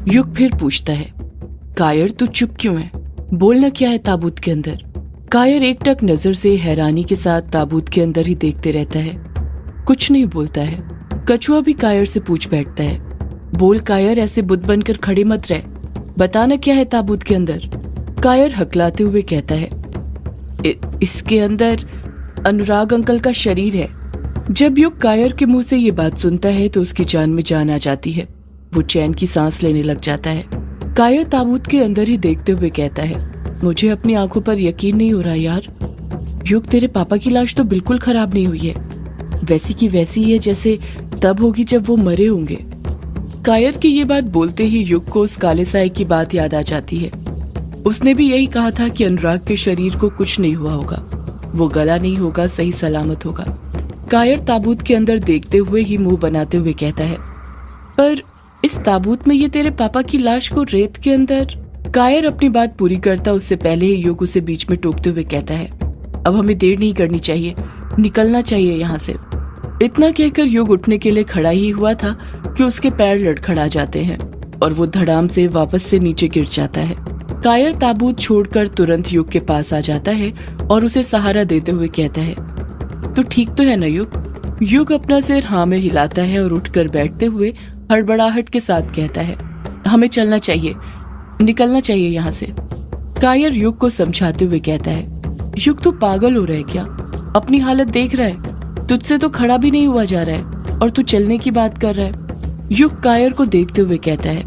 युग फिर पूछता है, कायर तू चुप क्यों है? बोलना क्या है ताबूत के अंदर? कायर एकटक नजर से हैरानी के साथ ताबूत के अंदर ही देखते रहता है, कुछ नहीं बोलता है। कछुआ भी कायर से पूछ बैठता है, बोल कायर, ऐसे बुत बनकर खड़े मत रह, बताना क्या है ताबूत के अंदर? कायर हकलाते हुए कहता है, इसके अंदर अनुराग अंकल का शरीर है। जब युग कायर के मुंह से ये बात सुनता है तो उसकी जान में जान आ जाती है। वो चैन की सांस लेने लग जाता है। कायर ताबूत के अंदर ही देखते हुए कहता है, मुझे अपनी आंखों पर यकीन नहीं हो रहा यार। युग, तेरे पापा की लाश तो बिल्कुल खराब नहीं हुई है, वैसी की वैसी है जैसे तब होगी जब वो मरे होंगे। कायर की ये बात बोलते ही युग को उस काले साए की बात याद आ जाती है। उसने भी यही कहा था कि अनुराग के शरीर को कुछ नहीं हुआ होगा, वो गला नहीं होगा, सही सलामत होगा। कायर ताबूत के अंदर देखते हुए ही मुंह बनाते हुए कहता है, पर इस ताबूत में ये तेरे पापा की लाश को रेत के अंदर। कायर अपनी बात पूरी करता उससे पहले ही युग उसे बीच में टोकते हुए कहता है, अब हमें देर नहीं करनी चाहिए, निकलना चाहिए यहाँ से। इतना कहकर युग उठने के लिए खड़ा ही हुआ था कि उसके पैर लड़खड़ा जाते हैं और वो धड़ाम से वापस से नीचे गिर जाता है। कायर ताबूत छोड़कर तुरंत युग के पास आ जाता है और उसे सहारा देते हुए कहता है, तू ठीक तो है ना युग? युग अपना सिर हाँ में हिलाता है और उठकर बैठते हुए हड़बड़ाहट के साथ कहता है, हमें चलना चाहिए, निकलना चाहिए यहाँ से। कायर युग को समझाते हुए कहता है, युग तू पागल हो रहा है क्या? अपनी हालत देख रहा है, तुझसे तो खड़ा भी नहीं हुआ जा रहा है और तू चलने की बात कर रहा है। युग कायर को देखते हुए कहता है,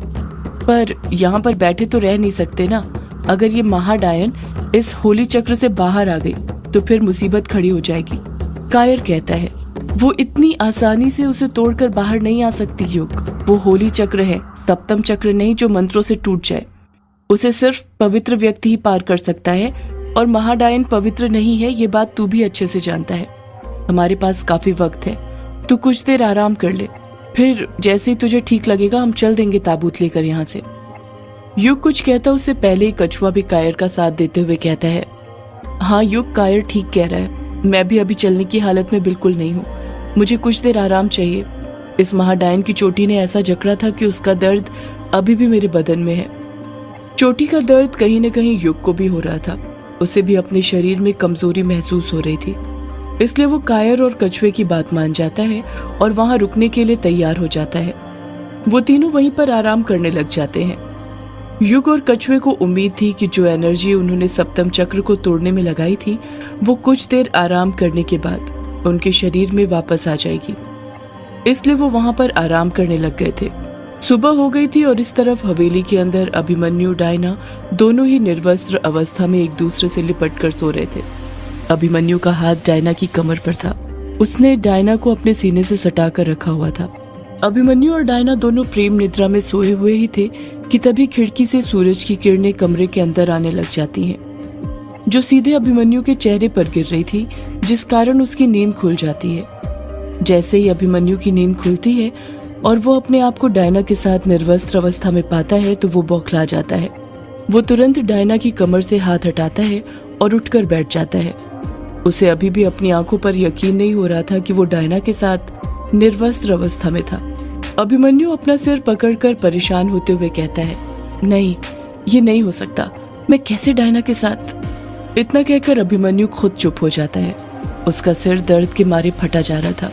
पर यहाँ पर बैठे तो रह नहीं सकते ना। अगर ये महाडायन इस होली चक्र से बाहर आ गई तो फिर मुसीबत खड़ी हो जाएगी। कायर कहता है, वो इतनी आसानी से उसे तोड़कर बाहर नहीं आ सकती युग। वो होली चक्र है, सप्तम चक्र नहीं जो मंत्रों से टूट जाए। उसे सिर्फ पवित्र व्यक्ति ही पार कर सकता है और महाडायन पवित्र नहीं है, ये बात तू भी अच्छे से जानता है। हमारे पास काफी वक्त है, तू कुछ देर आराम कर ले, फिर जैसे ही तुझे ठीक लगेगा हम चल देंगे ताबूत लेकर यहाँ से। युग कुछ कहता उससे पहले ही कछुआ भी कायर का साथ देते हुए कहता है, हाँ युग, कायर ठीक कह रहा है, मैं भी अभी चलने की हालत में बिल्कुल नहीं हूँ, मुझे कुछ देर आराम चाहिए। इस महाडायन की चोटी ने ऐसा जकड़ा था कि उसका दर्द अभी भी मेरे बदन में है। चोटी का दर्द कहीं न कहीं युग को भी हो रहा था, उसे भी अपने शरीर में कमजोरी महसूस हो रही थी, इसलिए वो कायर और कछुए की बात मान जाता है और वहां रुकने के लिए तैयार हो जाता है। वो तीनों वहीं पर आराम करने लग जाते हैं। युग और कछुए को उम्मीद थी कि जो एनर्जी उन्होंने सप्तम चक्र को तोड़ने में लगाई थी वो कुछ देर आराम करने के बाद उनके शरीर में वापस आ जाएगी, इसलिए वो वहां पर आराम करने लग गए थे। सुबह हो गई थी और इस तरफ हवेली के अंदर अभिमन्यु डायना दोनों ही निर्वस्त्र अवस्था में एक दूसरे से लिपट कर सो रहे थे। अभिमन्यु का हाथ डायना की कमर पर था, उसने डायना को अपने सीने से सटा कर रखा हुआ था। अभिमन्यु और डायना दोनों प्रेम निद्रा में सोए हुए ही थे कि तभी खिड़की से सूरज की किरणें कमरे के अंदर आने लग जाती हैं, जो सीधे अभिमन्यु के चेहरे पर गिर रही थी, जिस कारण उसकी नींद खुल जाती है। जैसे ही अभिमन्यु की नींद खुलती है और वो अपने आप को डायना के साथ निर्वस्त्र अवस्था में पाता है तो वो बौखला जाता है। वो तुरंत डायना की कमर से हाथ हटाता है और उठकर बैठ जाता है। उसे अभी भी अपनी आंखों पर यकीन नहीं हो रहा था कि वो डायना के साथ निर्वस्त्र अवस्था में था। अभिमन्यु अपना सिर पकड़कर परेशान होते हुए कहता है, नहीं, ये नहीं हो सकता, मैं कैसे डायना के साथ? इतना कहकर अभिमन्यु खुद चुप हो जाता है। उसका सिर दर्द के मारे फटा जा रहा था।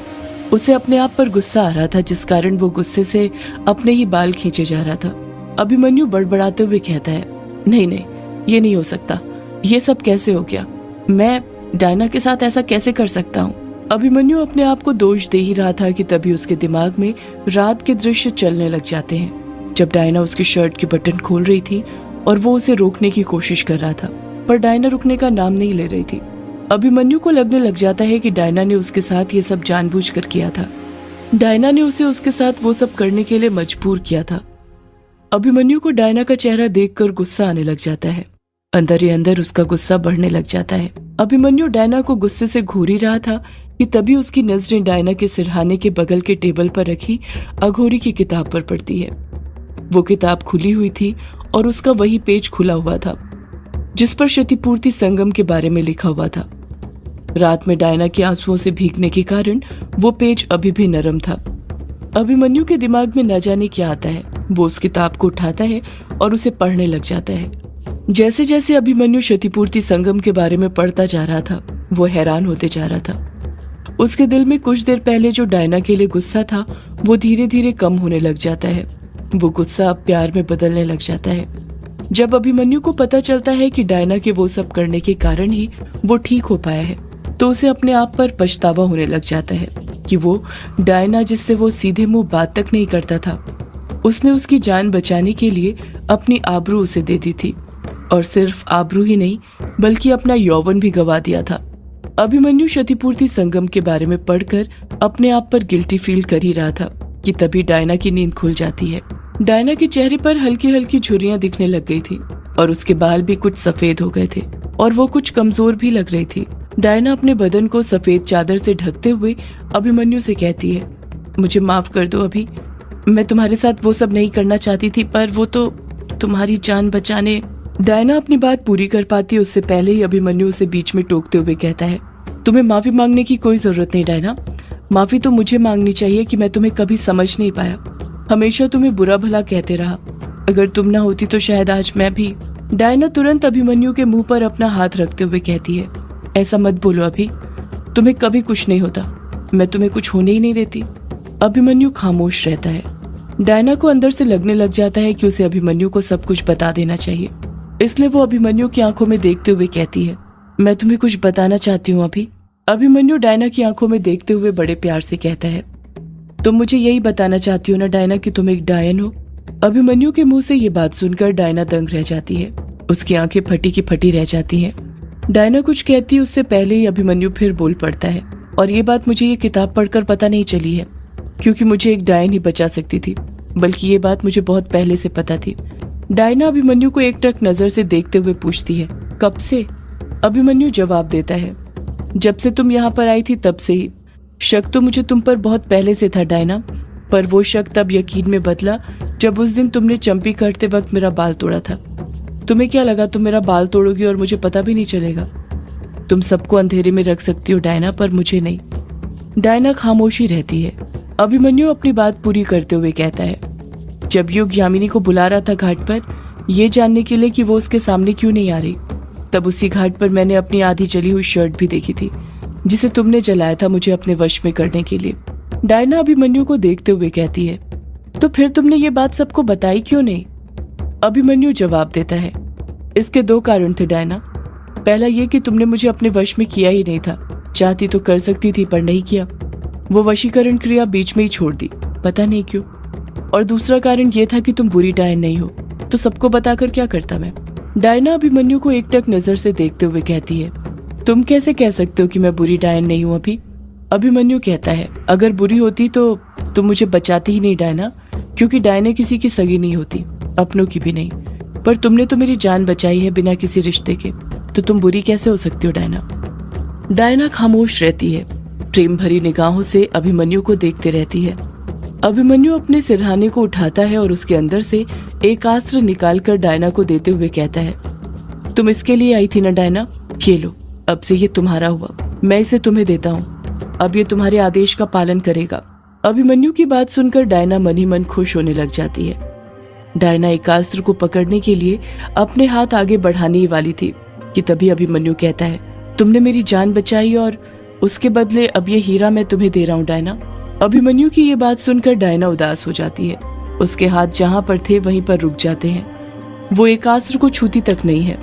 उसे अपने आप पर गुस्सा आ रहा था, जिस कारण वो गुस्से से अपने ही बाल खींचे जा रहा था। अभिमन्यु बड़बड़ाते हुए कहता है, नहीं नहीं, ये नहीं हो सकता, ये सब कैसे हो गया? मैं डायना के साथ ऐसा कैसे कर सकता हूँ? अभिमन्यु अपने आप को दोष दे ही रहा था कि तभी उसके दिमाग में रात के दृश्य चलने लग जाते हैं, जब डायना उसकी शर्ट की बटन खोल रही थी और वो उसे रोकने की कोशिश कर रहा था, पर डायना रुकने का नाम नहीं ले रही थी। अभिमन्यु को लगने लग जाता है कि डायना ने उसके साथ ये सब जानबूझकर किया था। डायना ने उसे उसके साथ वो सब करने के लिए मजबूर किया था। अभिमन्यु को डायना का चेहरा देखकर गुस्सा आने लग जाता है। अंदर ही अंदर उसका गुस्सा बढ़ने लग जाता है। अभिमन्यु डायना को गुस्से से घूर ही रहा था कि तभी उसकी नजरें डायना के सिरहाने के बगल के टेबल पर रखी अघोरी की किताब पर पड़ती है। वो किताब खुली हुई थी और उसका वही पेज खुला हुआ था जिस पर क्षतिपूर्ति संगम के बारे में लिखा हुआ था। रात में डायना के आंसुओं से भीगने के कारण वो पेज अभी भी नरम था। अभिमन्यु के दिमाग में न जाने क्या आता है, वो उस किताब को उठाता है और उसे पढ़ने लग जाता है। जैसे जैसे अभिमन्यु क्षतिपूर्ति संगम के बारे में पढ़ता जा रहा था, वो हैरान होते जा रहा था। उसके दिल में कुछ देर पहले जो डायना के लिए गुस्सा था, वो धीरे धीरे कम होने लग जाता है। वो गुस्सा अब प्यार में बदलने लग जाता है। जब अभिमन्यु को पता चलता है कि डायना के वो सब करने के कारण ही वो ठीक हो पाया है, तो उसे अपने आप पर पछतावा होने लग जाता है कि वो डायना, जिससे वो सीधे मुंह बात तक नहीं करता था, उसने उसकी जान बचाने के लिए अपनी आबरू उसे दे दी थी। और सिर्फ आबरू ही नहीं, बल्कि अपना यौवन भी गवा दिया था। अभिमन्यु क्षतिपूर्ति संगम के बारे में पढ़कर अपने आप पर गिल्टी फील कर ही रहा था कि तभी डायना की नींद खुल जाती है। डायना के चेहरे पर हल्की हल्की झुर्रियां दिखने लग गई थी और उसके बाल भी कुछ सफेद हो गए थे और वो कुछ कमजोर भी लग रही थी। डायना अपने बदन को सफेद चादर से ढकते हुए अभिमन्यु से कहती है, मुझे माफ कर दो अभी, मैं तुम्हारे साथ वो सब नहीं करना चाहती थी, पर वो तो तुम्हारी जान बचाने। डायना अपनी बात पूरी कर पाती है उससे पहले ही अभिमन्यु उसे बीच में टोकते हुए कहता है, तुम्हें माफी मांगने की कोई जरूरत नहीं डायना। माफी तो मुझे मांगनी चाहिए कि मैं तुम्हें कभी समझ नहीं पाया, हमेशा तुम्हें बुरा भला कहते रहा। अगर तुम ना होती तो शायद आज मैं भी। डायना तुरंत अभिमन्यु के मुंह पर अपना हाथ रखते हुए कहती है, ऐसा मत बोलो अभी, तुम्हें कभी कुछ नहीं होता, मैं तुम्हें कुछ होने ही नहीं देती। अभिमन्यु खामोश रहता है। डायना को अंदर से लगने लग जाता है कि उसे अभिमन्यु को सब कुछ बता देना चाहिए, इसलिए वो अभिमन्यु की आंखों में देखते हुए कहती है, मैं तुम्हें कुछ बताना चाहती हूँ अभी। अभिमन्यु डायना की आंखों में देखते हुए बड़े प्यार से कहता है, तुम मुझे यही बताना चाहती हो ना डायना कि तुम एक डायन हो। अभिमन्यु के मुंह से ये बात सुनकर डायना दंग रह जाती है, उसकी आंखें फटी की फटी रह जाती हैं। डायना कुछ कहती है उससे पहले ही अभिमन्यु फिर बोल पड़ता है, और ये बात मुझे ये किताब पढ़कर पता नहीं चली है, क्योंकि मुझे एक डायन ही बचा सकती थी, बल्कि ये बात मुझे बहुत पहले से पता थी। डायना अभिमन्यु को एकटक नजर से देखते हुए पूछती है, कब से? अभिमन्यु जवाब देता है, जब से तुम यहाँ पर आई थी तब से ही। शक तो मुझे तुम पर बहुत पहले से था डायना, पर वो शक तब यकीन में बदला जब उस दिन तुमने चंपी करते वक्त मेरा बाल तोड़ा था। तुम्हें क्या लगा तुम मेरा बाल तोड़ोगी और मुझे पता भी नहीं चलेगा? तुम सबको अंधेरे में रख सकती हो डायना, पर मुझे नहीं। डायना खामोशी रहती है। अभिमन्यु अपनी बात पूरी करते हुए कहता है, जब युग यामिनी को बुला रहा था घाट पर, ये जानने के लिए कि वो उसके सामने क्यों नहीं आ रही, तब उसी घाट पर मैंने अपनी आधी जली हुई शर्ट भी देखी थी, जिसे तुमने जलाया था मुझे अपने वश में करने के लिए। डायना अभिमन्यु को देखते हुए कहती है, तो फिर तुमने ये बात सबको बताई क्यों नहीं? अभिमन्यु जवाब देता है, इसके दो कारण थे डायना। पहला ये कि तुमने मुझे अपने वश में किया ही नहीं था, चाहती तो कर सकती थी पर नहीं किया, वो वशीकरण क्रिया बीच में ही छोड़ दी, पता नहीं क्यों। और दूसरा कारण ये था कि तुम बुरी डायन नहीं हो, तो सबको बताकर क्या करता मैं। डायना अभिमन्यु को एकटक नजर से देखते हुए कहती है, तुम कैसे कह सकते हो कि मैं बुरी डायन नहीं हूँ अभी? अभिमन्यु कहता है, अगर बुरी होती तो तुम मुझे बचाती ही नहीं डायना, क्योंकि डायने किसी की सगी नहीं होती, अपनों की भी नहीं। पर तुमने तो मेरी जान बचाई है बिना किसी रिश्ते के, तो तुम बुरी कैसे हो सकती हो डायना? डायना खामोश रहती है, प्रेम भरी निगाहों से अभिमन्यु को देखते रहती है। अभिमन्यु अपने सिरहाने को उठाता है और उसके अंदर से एक अस्त्र निकालकर डायना को देते हुए कहता है, तुम इसके लिए आई थी ना डायना, ये लो, अब से ये तुम्हारा हुआ, मैं इसे तुम्हें देता हूँ, अब ये तुम्हारे आदेश का पालन करेगा। अभिमन्यु की बात सुनकर डायना मन ही मन खुश होने लग जाती है। डायना एक अस्त्र को पकड़ने के लिए अपने हाथ आगे बढ़ाने ही वाली थी कि तभी अभिमन्यु कहता है, तुमने मेरी जान बचाई और उसके बदले अब ये हीरा मैं तुम्हें दे रहा हूँ डायना। अभिमन्यु की ये बात सुनकर डायना उदास हो जाती है, उसके हाथ जहाँ पर थे वहीं पर रुक जाते हैं, वो एक अस्त्र को छूती तक नहीं है।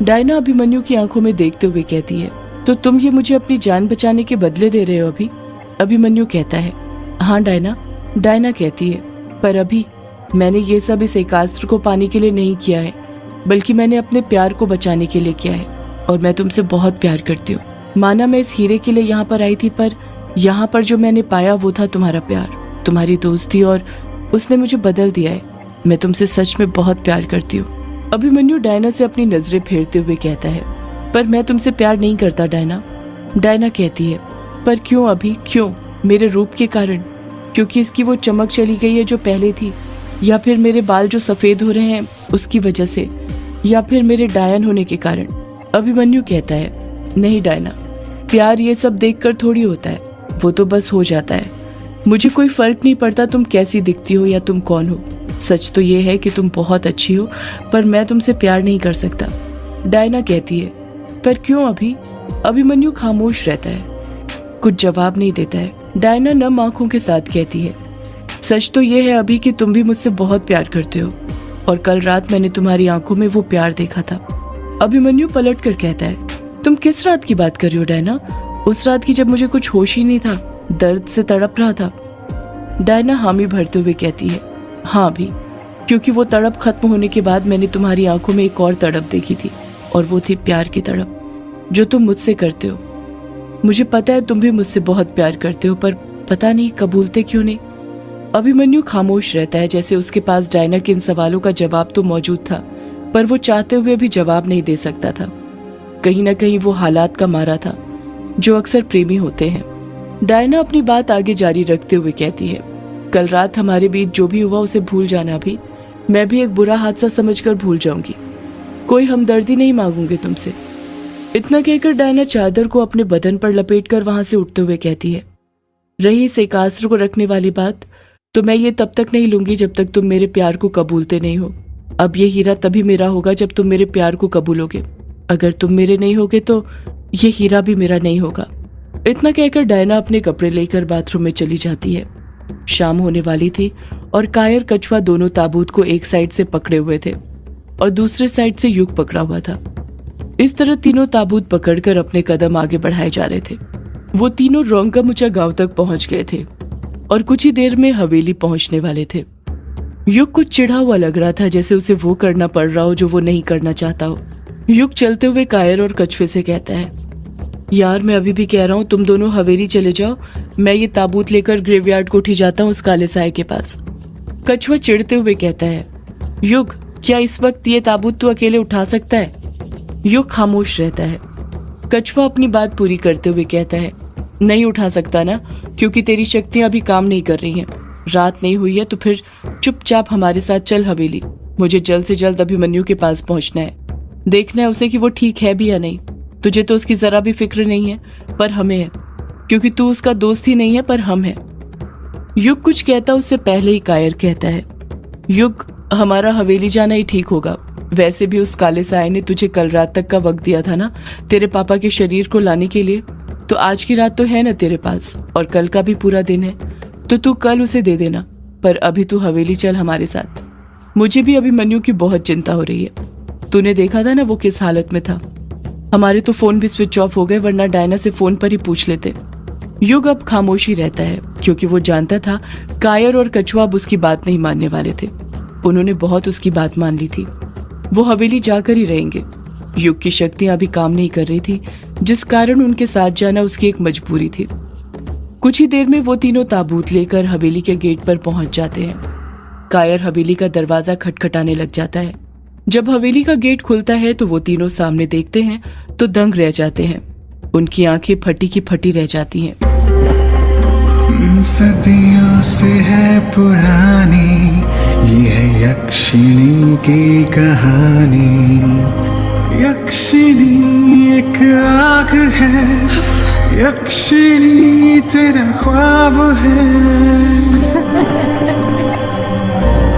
डायना अभिमन्यु की आंखों में देखते हुए कहती है, तो तुम ये मुझे अपनी जान बचाने के बदले दे रहे हो अभी? अभिमन्यु कहता है, हाँ डायना। डायना कहती है, पर अभी मैंने ये सब इस एकास्त्र को पाने के लिए नहीं किया है, बल्कि मैंने अपने प्यार को बचाने के लिए किया है, और मैं तुमसे बहुत प्यार करती हूँ। माना मैं इस हीरे के लिए यहाँ पर आई थी, पर यहाँ पर जो मैंने पाया वो था तुम्हारा प्यार, तुम्हारी दोस्ती, और उसने मुझे बदल दिया है। मैं तुमसे सच में बहुत प्यार करती हूँ। अभिमन्यु डायना से अपनी नजरें फेरते हुए कहता है, पर मैं तुमसे प्यार नहीं करता डायना। डायना कहती है, पर क्यों अभी, क्यों? मेरे रूप के कारण? क्योंकि इसकी वो चमक चली गई है जो पहले थी, या फिर मेरे बाल जो सफेद हो रहे हैं उसकी वजह से, या फिर मेरे डायन होने के कारण? अभिमन्यु कहता है, नहीं डायना, प्यार ये सब देखकर थोड़ी होता है, वो तो बस हो जाता है। मुझे कोई फर्क नहीं पड़ता तुम कैसी दिखती हो या तुम कौन हो, सच तो ये है कि तुम बहुत अच्छी हो, पर मैं तुमसे प्यार नहीं कर सकता, डायना कहती है। पर क्यों अभी? अभिमन्यु खामोश रहता है, कुछ जवाब नहीं देता है। डायना नम आंखों के साथ कहती है, सच तो ये है अभी कि तुम भी मुझसे बहुत प्यार करते हो, और कल रात मैंने तुम्हारी आंखों में वो प्यार देखा था। अभिमन्यु पलट कर कहता है, तुम किस रात की बात कर रही हो डायना? उस रात की जब मुझे कुछ होश ही नहीं था, दर्द से तड़प रहा था। डायना हामी भरते हुए कहती है, हाँ भी, क्योंकि वो तड़प खत्म होने के बाद मैंने तुम्हारी आंखों में एक और तड़प देखी थी, और वो थी प्यार की तड़प जो तुम मुझसे करते हो। मुझे पता है तुम भी मुझसे बहुत प्यार करते हो, पर पता नहीं कबूलते क्यों नहीं। अभिमन्यु खामोश रहता है, जैसे उसके पास डायना के इन सवालों का जवाब तो मौजूद था, पर वो चाहते हुए भी जवाब नहीं दे सकता था। कहीं ना कहीं वो हालात का मारा था जो अक्सर प्रेमी होते हैं। डायना अपनी बात आगे जारी रखते हुए कहती है, कल रात हमारे बीच जो भी हुआ उसे भूल जाना भी, मैं भी एक बुरा हादसा समझकर भूल जाऊंगी, कोई हमदर्दी नहीं मांगूंगी तुमसे। इतना कहकर डायना चादर को अपने बदन पर लपेटकर वहां से उठते हुए कहती है, रही इस एकास्त्र को रखने वाली बात, तो मैं ये तब तक नहीं लूंगी जब तक तुम मेरे प्यार को कबूलते नहीं हो। अब ये हीरा तभी मेरा होगा जब तुम मेरे प्यार को कबूलोगे। अगर तुम मेरे नहीं होगे तो ये हीरा भी मेरा नहीं होगा। इतना कहकर डायना अपने कपड़े लेकर बाथरूम में चली जाती है। शाम होने वाली थी और कायर कछुआ दोनों ताबूत को एक साइड से पकड़े हुए थे और दूसरे साइड से युग पकड़ा हुआ था। इस तरह तीनों ताबूत पकड़कर अपने कदम आगे बढ़ाए जा रहे थे। वो तीनों रोंगामुचा गांव तक पहुंच गए थे और कुछ ही देर में हवेली पहुंचने वाले थे। युग कुछ चिढ़ा हुआ लग रहा था, जैसे उसे वो करना पड़ रहा हो जो वो नहीं करना चाहता हो। युग चलते हुए कायर और कछुए से कहता है, यार मैं अभी भी कह रहा हूँ तुम दोनों हवेली चले जाओ, मैं ये ताबूत लेकर ग्रेवयार्ड को उठी जाता हूँ उस काले साए के पास। कछुआ चिढ़ते हुए कहता है, युग क्या इस वक्त ये ताबूत तू अकेले उठा सकता है? युग खामोश रहता है। कछुआ अपनी बात पूरी करते हुए कहता है, नहीं उठा सकता ना, क्योंकि तेरी शक्तियां अभी काम नहीं कर रही हैं। रात नहीं हुई है तो फिर चुपचाप हमारे साथ चल हवेली। मुझे जल्द से जल्द अभिमन्यु के पास पहुंचना है, देखना है उसे कि वो ठीक है भी या नहीं। तुझे तो उसकी जरा भी फिक्र नहीं है, पर हमें है, क्योंकि तू उसका दोस्त ही नहीं है पर हम हैं। युग कुछ कहता उससे पहले ही कायर कहता है, युग हमारा हवेली जाना ही ठीक होगा। वैसे भी उस काले साए ने तुझे कल रात तक का वक्त दिया था ना तेरे पापा के शरीर को लाने के लिए, तो आज की रात तो है ना तेरे पास, और कल का भी पूरा दिन है, तो तू कल उसे दे देना। पर अभी तू हवेली चल हमारे साथ। मुझे भी अभिमन्यु की बहुत चिंता हो रही है। तूने देखा था ना वो किस हालत में था। हमारे तो फोन भी स्विच ऑफ हो गए, वरना डायना से फोन पर ही पूछ लेते। युग अब खामोशी रहता है, क्योंकि वो जानता था कायर और कछुआ अब उसकी बात नहीं मानने वाले थे। उन्होंने बहुत उसकी बात मान ली थी। वो हवेली जाकर ही रहेंगे। युग की शक्तियां अभी काम नहीं कर रही थी, जिस कारण उनके साथ जाना उसकी एक मजबूरी थी। कुछ ही देर में वो तीनों ताबूत लेकर हवेली के गेट पर पहुंच जाते हैं। कायर हवेली का दरवाजा खटखटाने लग जाता है। जब हवेली का गेट खुलता है तो वो तीनों सामने देखते हैं तो दंग रह जाते हैं। उनकी आंखें फटी की फटी रह जाती हैं। सदियों से है पुरानी ये है यक्षिणी की कहानी। यक्षिणी एक आग है, यक्षिणी तेरा ख्वाब है।